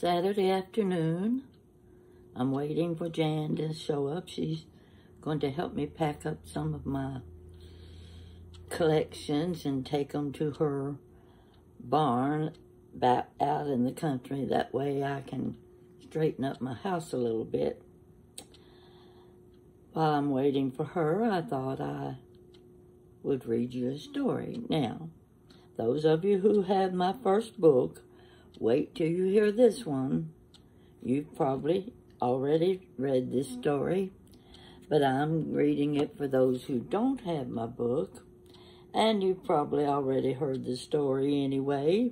Saturday afternoon. I'm waiting for Jan to show up. She's going to help me pack up some of my collections and take them to her barn back out in the country. That way I can straighten up my house a little bit. While I'm waiting for her, I thought I would read you a story. Now, those of you who have my first book, wait till you hear this one. You've probably already read this story, but I'm reading it for those who don't have my book, and you've probably already heard the story anyway,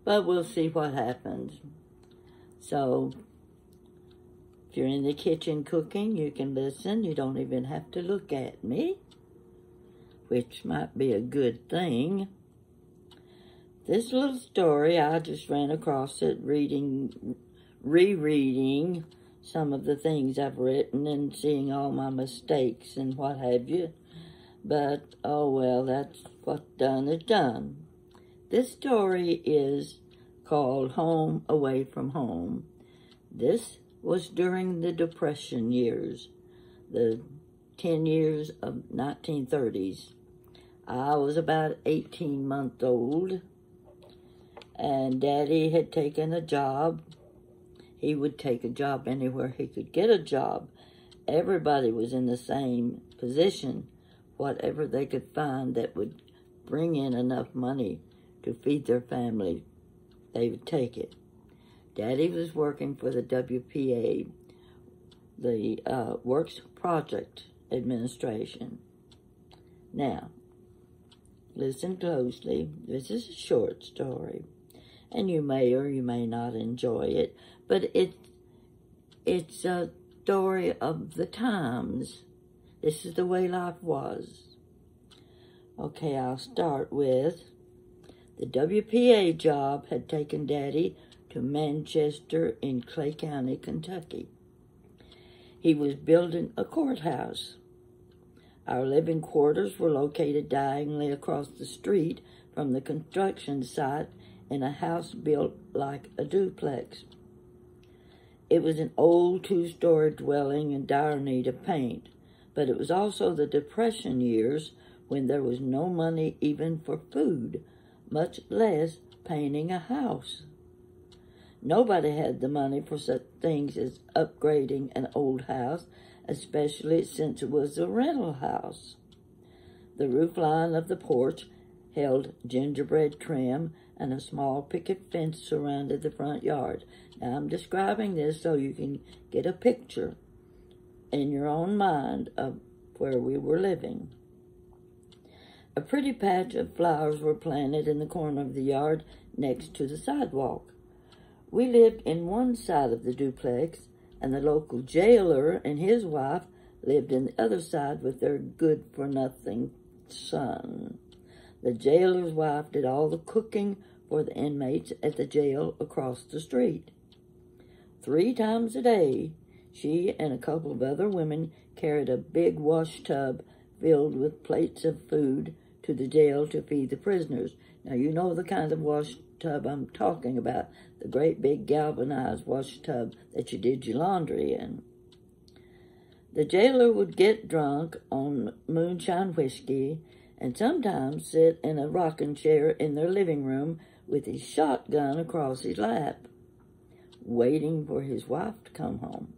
but we'll see what happens. So, if you're in the kitchen cooking, you can listen. You don't even have to look at me, which might be a good thing. This little story, I just ran across it rereading some of the things I've written and seeing all my mistakes and what have you. But, oh well, that's what's done is done. This story is called Home Away from Home. This was during the Depression years, the 10 years of 1930s. I was about 18 months old, and Daddy had taken a job. He would take a job anywhere he could get a job. Everybody was in the same position. Whatever they could find that would bring in enough money to feed their family, they would take it. Daddy was working for the WPA, the Works Project Administration. Now, listen closely. This is a short story, and you may or you may not enjoy it, but it's a story of the times. This is the way life was. Okay, I'll start with the WPA job had taken Daddy to Manchester in Clay County, Kentucky. He was building a courthouse. Our living quarters were located diagonally across the street from the construction site in a house built like a duplex. It was an old two-story dwelling in dire need of paint, but it was also the Depression years when there was no money even for food, much less painting a house. Nobody had the money for such things as upgrading an old house, especially since it was a rental house. The roof line of the porch held gingerbread trim, and a small picket fence surrounded the front yard. Now, I'm describing this so you can get a picture in your own mind of where we were living. A pretty patch of flowers were planted in the corner of the yard next to the sidewalk. We lived in one side of the duplex, and the local jailer and his wife lived in the other side with their good-for-nothing son. The jailer's wife did all the cooking for the inmates at the jail across the street. 3 times a day, she and a couple of other women carried a big wash tub filled with plates of food to the jail to feed the prisoners. Now, you know the kind of wash tub I'm talking about, the great big galvanized wash tub that you did your laundry in. The jailer would get drunk on moonshine whiskey and sometimes sit in a rocking chair in their living room with his shotgun across his lap, waiting for his wife to come home.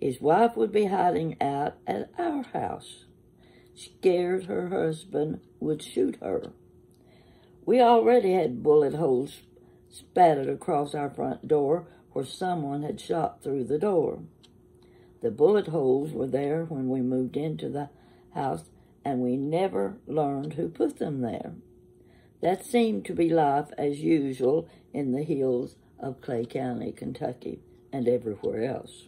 His wife would be hiding out at our house, scared her husband would shoot her. We already had bullet holes spattered across our front door where someone had shot through the door. The bullet holes were there when we moved into the house, and we never learned who put them there. That seemed to be life as usual in the hills of Clay County, Kentucky, and everywhere else.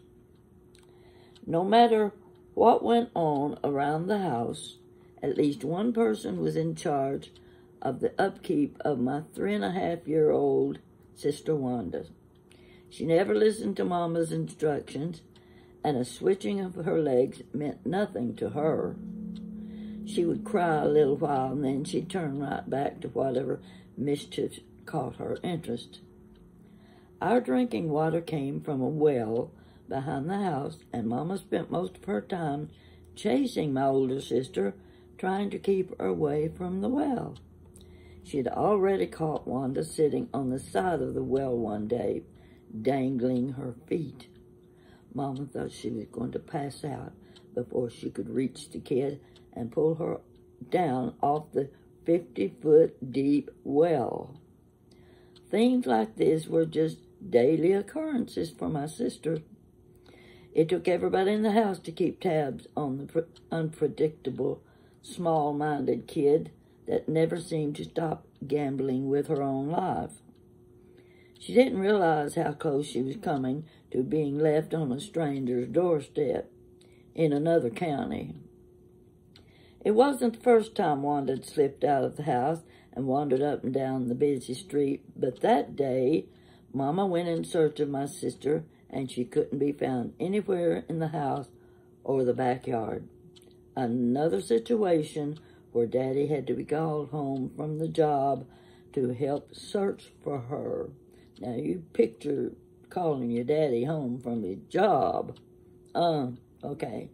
No matter what went on around the house, at least one person was in charge of the upkeep of my 3.5-year-old sister Wanda. She never listened to Mama's instructions, and a switching of her legs meant nothing to her. She would cry a little while, and then she'd turn right back to whatever mischief caught her interest. Our drinking water came from a well behind the house, and Mama spent most of her time chasing my older sister, trying to keep her away from the well. She had already caught Wanda sitting on the side of the well one day, dangling her feet. Mama thought she was going to pass out before she could reach the kid and pull her down off the 50-foot deep well. Things like this were just daily occurrences for my sister. It took everybody in the house to keep tabs on the unpredictable, small-minded kid that never seemed to stop gambling with her own life. She didn't realize how close she was coming to being left on a stranger's doorstep in another county. It wasn't the first time Wanda had slipped out of the house and wandered up and down the busy street, but that day, Mama went in search of my sister, and she couldn't be found anywhere in the house or the backyard. Another situation where Daddy had to be called home from the job to help search for her. Now, you picture calling your daddy home from his job. Okay.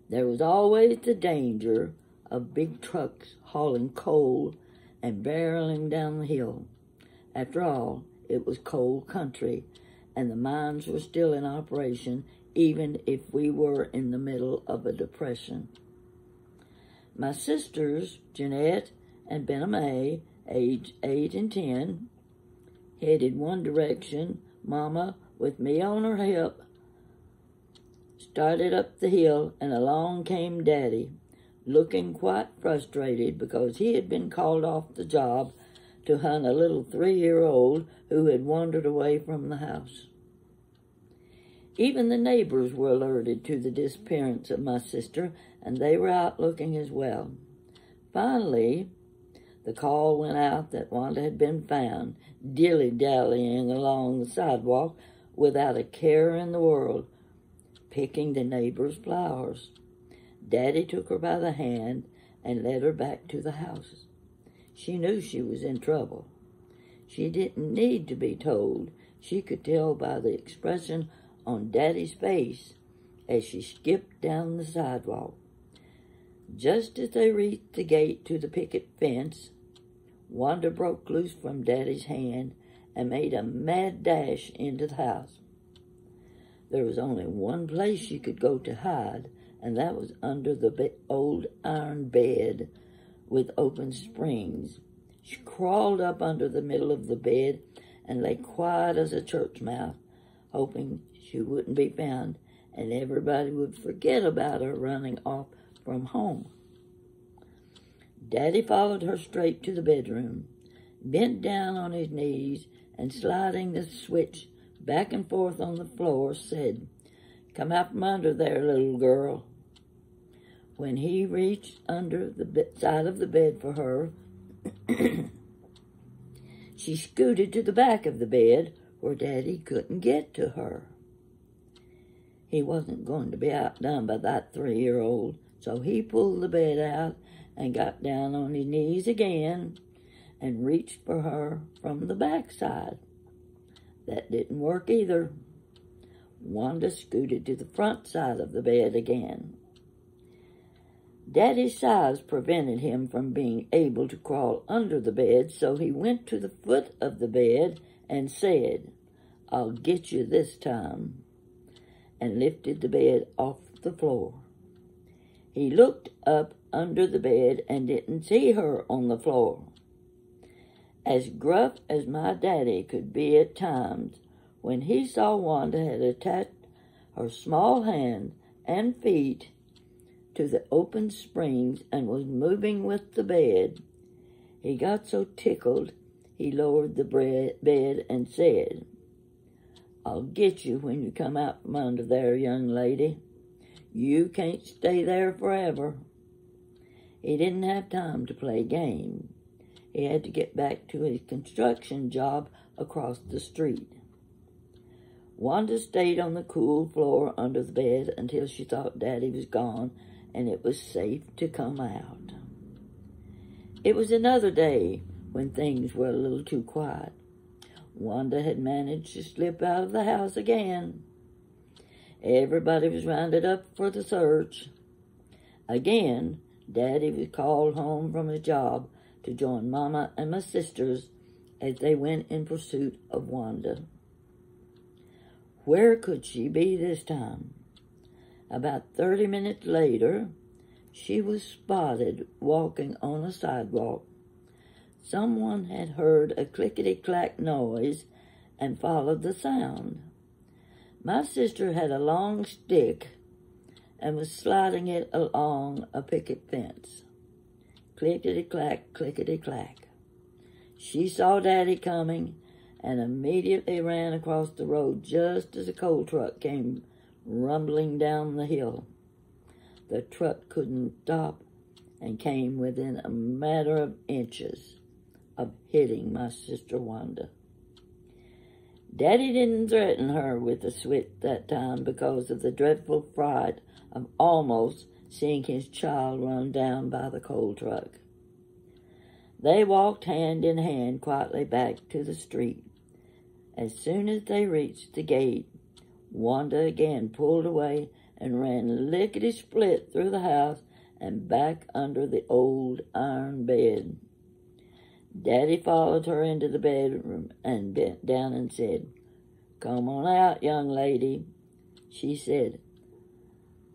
There was always the danger of big trucks hauling coal and barreling down the hill. After all, it was coal country, and the mines were still in operation, even if we were in the middle of a depression. My sisters, Jeanette and Benna Mae, aged 8 and 10, headed one direction. Mama, with me on her hip, started up the hill, and along came Daddy, looking quite frustrated because he had been called off the job to hunt a little 3-year-old who had wandered away from the house. Even the neighbors were alerted to the disappearance of my sister, and they were out looking as well. Finally, the call went out that Wanda had been found, dilly-dallying along the sidewalk without a care in the world, picking the neighbors' flowers. Daddy took her by the hand and led her back to the house. She knew she was in trouble. She didn't need to be told. She could tell by the expression on Daddy's face as she skipped down the sidewalk. Just as they reached the gate to the picket fence, Wanda broke loose from Daddy's hand and made a mad dash into the house. There was only one place she could go to hide, and that was under the old iron bed with open springs. She crawled up under the middle of the bed and lay quiet as a church mouse, hoping she wouldn't be found and everybody would forget about her running off from home. Daddy followed her straight to the bedroom, bent down on his knees, and sliding the switch back and forth on the floor, said, "Come out from under there, little girl." When he reached under the side of the bed for her, she scooted to the back of the bed where Daddy couldn't get to her. He wasn't going to be outdone by that 3-year-old, so he pulled the bed out and got down on his knees again and reached for her from the backside. That didn't work either. Wanda scooted to the front side of the bed again. Daddy's size prevented him from being able to crawl under the bed, so he went to the foot of the bed and said, "I'll get you this time," and lifted the bed off the floor. He looked up under the bed and didn't see her on the floor. As gruff as my daddy could be at times, when he saw Wanda had attached her small hands and feet to the open springs and was moving with the bed, he got so tickled he lowered the bed and said, "I'll get you when you come out from under there, young lady. You can't stay there forever." He didn't have time to play games. He had to get back to his construction job across the street. Wanda stayed on the cool floor under the bed until she thought Daddy was gone and it was safe to come out. It was another day when things were a little too quiet. Wanda had managed to slip out of the house again. Everybody was rounded up for the search. Again, Daddy was called home from his job to join Mama and my sisters as they went in pursuit of Wanda. Where could she be this time? About 30 minutes later, she was spotted walking on a sidewalk. Someone had heard a clickety-clack noise and followed the sound. My sister had a long stick and was sliding it along a picket fence. Clickety-clack, clickety-clack. She saw Daddy coming and immediately ran across the road just as a coal truck came rumbling down the hill. The truck couldn't stop and came within a matter of inches of hitting my sister Wanda. Daddy didn't threaten her with a switch that time because of the dreadful fright of almost seeing his child run down by the coal truck. They walked hand in hand quietly back to the street. As soon as they reached the gate, Wanda again pulled away and ran lickety-split through the house and back under the old iron bed. Daddy followed her into the bedroom and bent down and said, "Come on out, young lady." She said,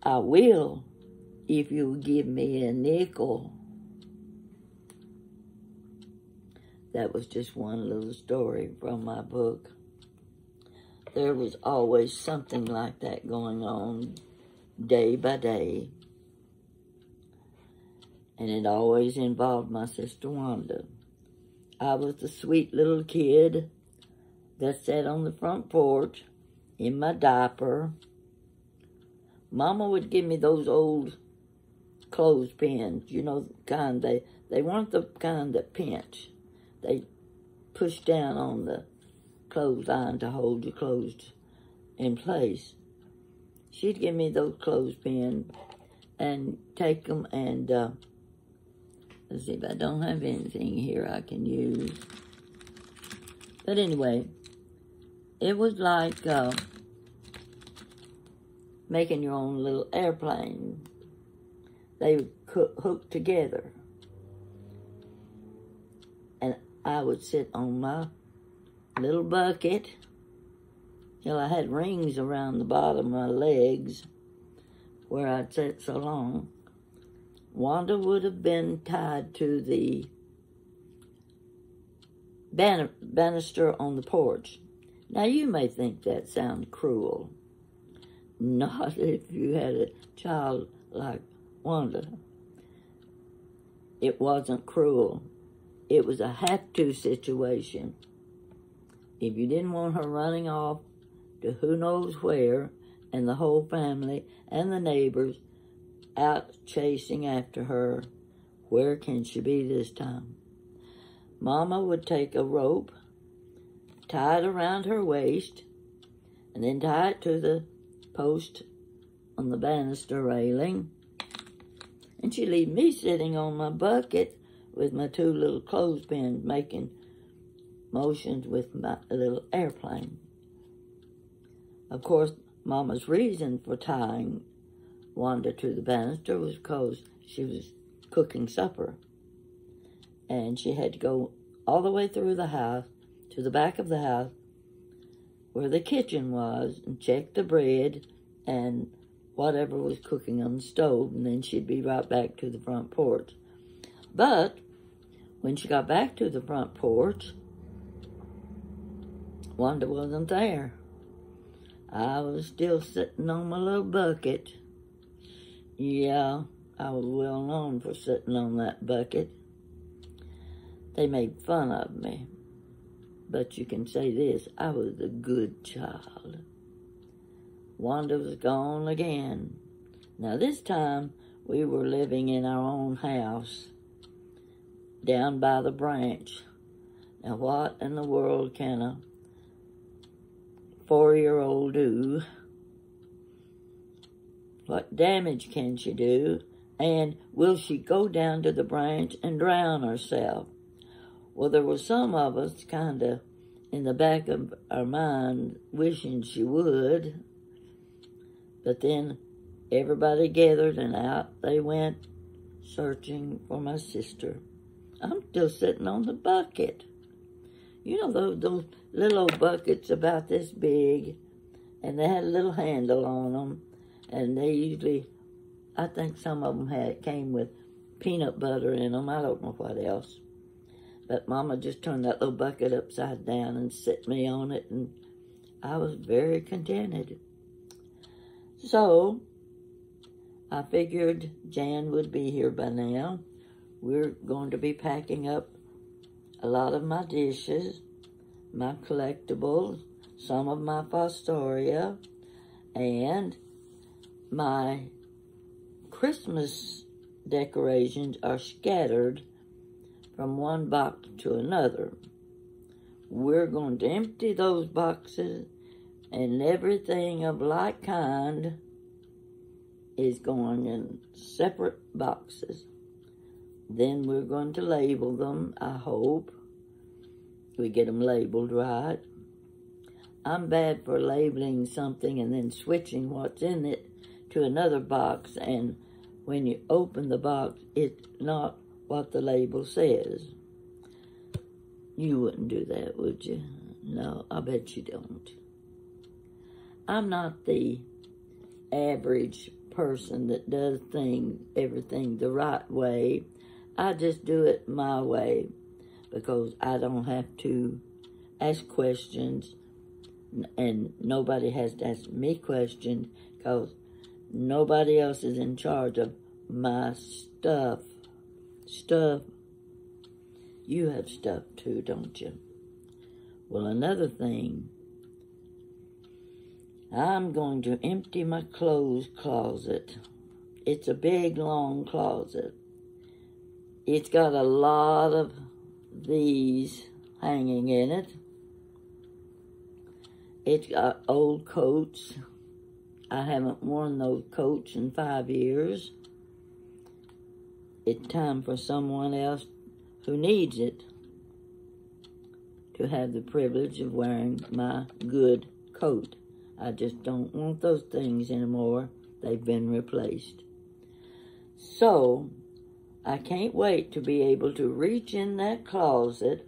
"I will, if you'll give me a nickel." That was just one little story from my book. There was always something like that going on day by day. And it always involved my sister Wanda. I was the sweet little kid that sat on the front porch in my diaper. Mama would give me those old clothespins, you know, the kind they weren't the kind that pinch. They push down on the clothesline to hold your clothes in place. She'd give me those clothespins and take them and, let's see if I don't have anything here I can use. But anyway, it was like making your own little airplane. They would hook together. And I would sit on my little bucket till I had rings around the bottom of my legs where I'd sat so long. Wanda would have been tied to the banister on the porch. Now, you may think that sounds cruel. Not if you had a child like Wanda. It wasn't cruel. It was a have-to situation. If you didn't want her running off to who knows where, and the whole family and the neighbors out chasing after her, where can she be this time? Mama would take a rope, tie it around her waist, and then tie it to the post on the banister railing. And she'd leave me sitting on my bucket with my two little clothespins making motions with my little airplane. Of course, Mama's reason for tying Wanda to the banister was because she was cooking supper. And she had to go all the way through the house to the back of the house where the kitchen was and check the bread and whatever was cooking on the stove, and then she'd be right back to the front porch. But when she got back to the front porch, Wanda wasn't there. I was still sitting on my little bucket. Yeah, I was well known for sitting on that bucket. They made fun of me. But you can say this, I was a good child. Wanda was gone again. Now this time, we were living in our own house down by the branch. Now what in the world can a 4-year-old do? What damage can she do? And will she go down to the branch and drown herself? Well, there were some of us kind of in the back of our mind wishing she would. But then everybody gathered and out they went searching for my sister. I'm still sitting on the bucket. You know those little old buckets about this big, and they had a little handle on them, and they usually, I think some of them came with peanut butter in them. I don't know what else. But Mama just turned that little bucket upside down and set me on it, and I was very contented. So I figured Jan would be here by now. We're going to be packing up a lot of my dishes, my collectibles, some of my Fostoria, and my Christmas decorations are scattered from one box to another. We're going to empty those boxes, and everything of like kind is going in separate boxes. Then we're going to label them, I hope. We get them labeled right. I'm bad for labeling something and then switching what's in it to another box, and when you open the box, it's not what the label says. You wouldn't do that, would you? No, I bet you don't. I'm not the average person that does everything the right way. I just do it my way because I don't have to ask questions, and nobody has to ask me questions because nobody else is in charge of my stuff. You have stuff too, don't you? Well, another thing, I'm going to empty my clothes closet. It's a big, long closet. It's got a lot of these hanging in it. It's got old coats. I haven't worn those coats in 5 years. It's time for someone else who needs it to have the privilege of wearing my good coat. I just don't want those things anymore. They've been replaced. So, I can't wait to be able to reach in that closet,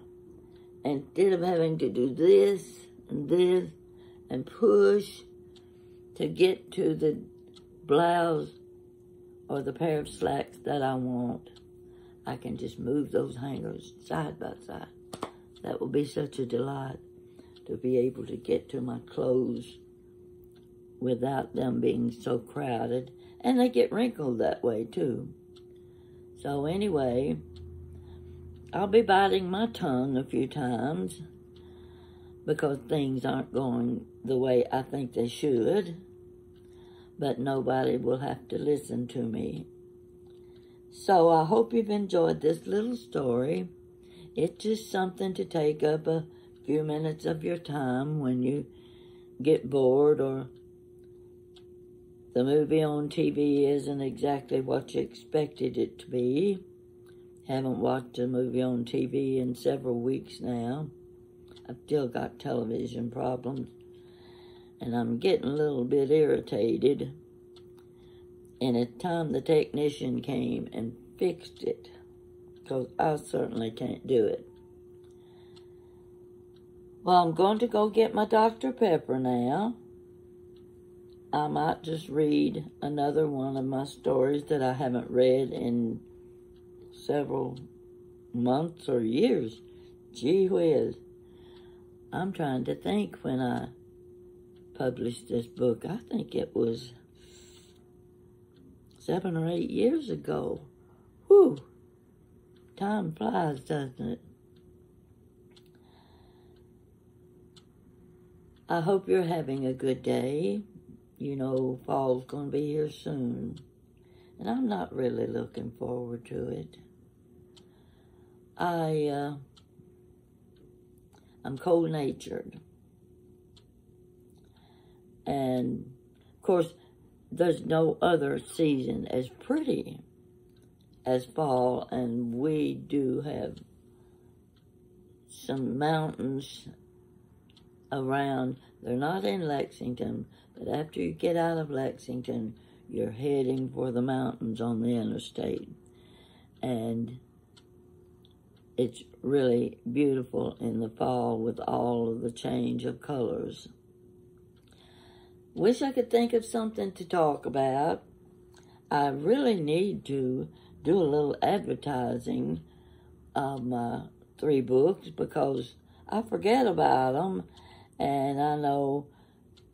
and instead of having to do this and push to get to the blouse or the pair of slacks that I want, I can just move those hangers side by side. That will be such a delight to be able to get to my clothes without them being so crowded. And they get wrinkled that way too. So anyway, I'll be biting my tongue a few times because things aren't going the way I think they should. But nobody will have to listen to me. So I hope you've enjoyed this little story. It's just something to take up a few minutes of your time when you get bored or the movie on TV isn't exactly what you expected it to be. Haven't watched a movie on TV in several weeks now. I've still got television problems, and I'm getting a little bit irritated. And it's time the technician came and fixed it, because I certainly can't do it. Well, I'm going to go get my Dr. Pepper now. I might just read another one of my stories that I haven't read in several months or years. Gee whiz. I'm trying to think when I published this book. I think it was 7 or 8 years ago. Whew. Time flies, doesn't it? I hope you're having a good day. You know, fall's going to be here soon. And I'm not really looking forward to it. I'm cold-natured. And, of course, there's no other season as pretty as fall. And we do have some mountains around. They're not in Lexington, but after you get out of Lexington, you're heading for the mountains on the interstate. And it's really beautiful in the fall with all of the change of colors. Wish I could think of something to talk about. I really need to do a little advertising of my 3 books because I forget about them, and I know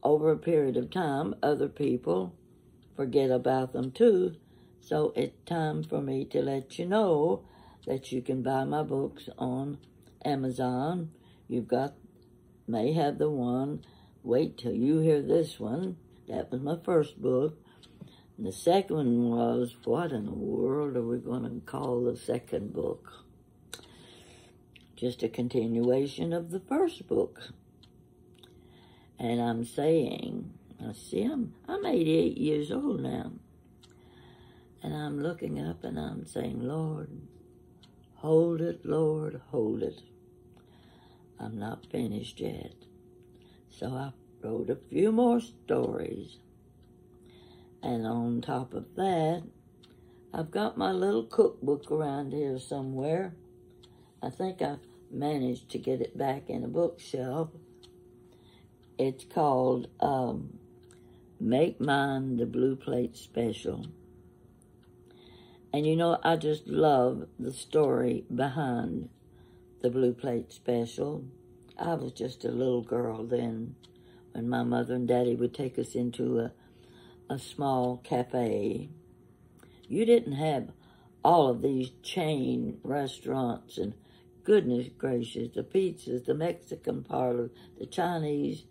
over a period of time other people forget about them too. So it's time for me to let you know that you can buy my books on Amazon. May have the one. Wait till you hear this one. That was my first book. And the second one was, what in the world are we going to call the second book? Just a continuation of the first book. And I'm saying, I'm 88 years old now. And I'm looking up and I'm saying, Lord, hold it, Lord, hold it. I'm not finished yet. So I wrote a few more stories. And on top of that, I've got my little cookbook around here somewhere. I think I've managed to get it back in a bookshelf. It's called Make Mine the Blue Plate Special. And you know, I just love the story behind the Blue Plate Special. I was just a little girl then when my mother and daddy would take us into a small cafe. You didn't have all of these chain restaurants and goodness gracious, the pizzas, the Mexican parlor, the Chinese,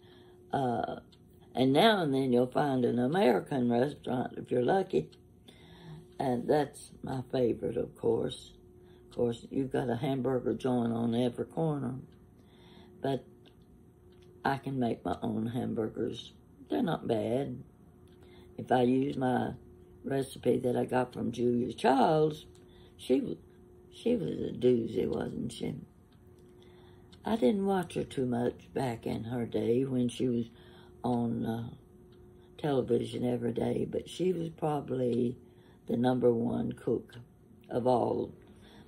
and now and then you'll find an American restaurant if you're lucky. And that's my favorite, of course. Of course, you've got a hamburger joint on every corner. But I can make my own hamburgers. They're not bad. If I use my recipe that I got from Julia Childs, she was a doozy, wasn't she? I didn't watch her too much back in her day when she was on television every day, but she was probably the #1 cook of all,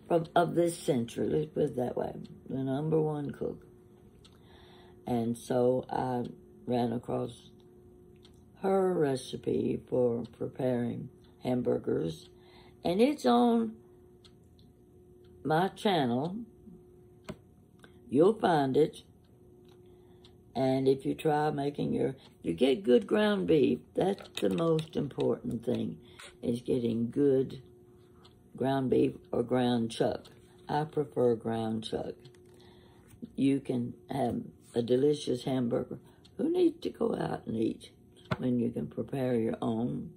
of this century, let's put it that way, the #1 cook. And so I ran across her recipe for preparing hamburgers, and it's on my channel. You'll find it. And if you try making you get good ground beef. That's the most important thing, is getting good ground beef or ground chuck. I prefer ground chuck. You can have a delicious hamburger. Who needs to go out and eat when you can prepare your own?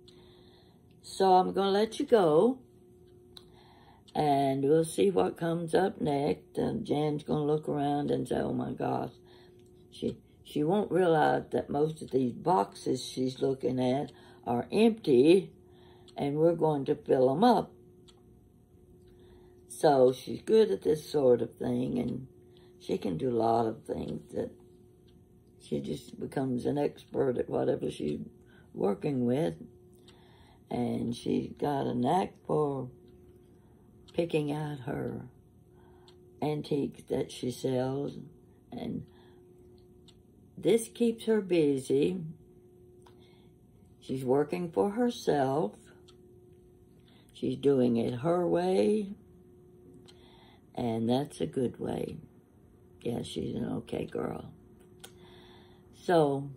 So I'm going to let you go, and we'll see what comes up next. And Jan's going to look around and say, oh my gosh, she won't realize that most of these boxes she's looking at are empty, and we're going to fill them up. So she's good at this sort of thing, and she can do a lot of things that she just becomes an expert at whatever she's working with. And she's got a knack for picking out her antiques that she sells, and this keeps her busy. She's working for herself. She's doing it her way, and that's a good way. Yeah, she's an okay girl. So,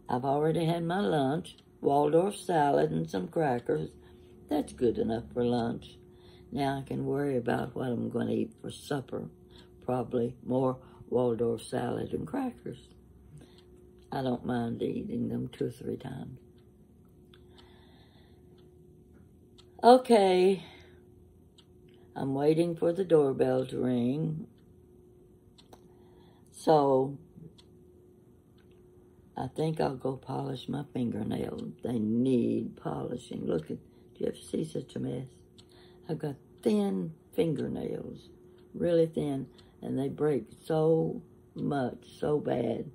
I've already had my lunch, Waldorf salad and some crackers. That's good enough for lunch. Now I can worry about what I'm going to eat for supper. Probably more Waldorf salad and crackers. I don't mind eating them 2 or 3 times. Okay, I'm waiting for the doorbell to ring. So, I think I'll go polish my fingernails. They need polishing. Look, do you ever see such a mess? I've got thin fingernails, really thin, and they break so much, so bad,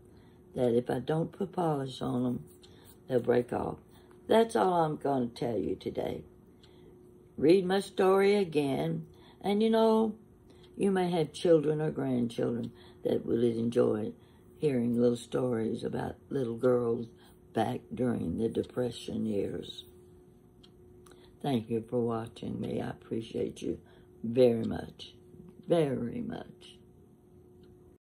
that if I don't put polish on them, they'll break off. That's all I'm going to tell you today. Read my story again, and you know, you may have children or grandchildren that will enjoy hearing little stories about little girls back during the Depression years. Thank you for watching me. I appreciate you very much. Very much.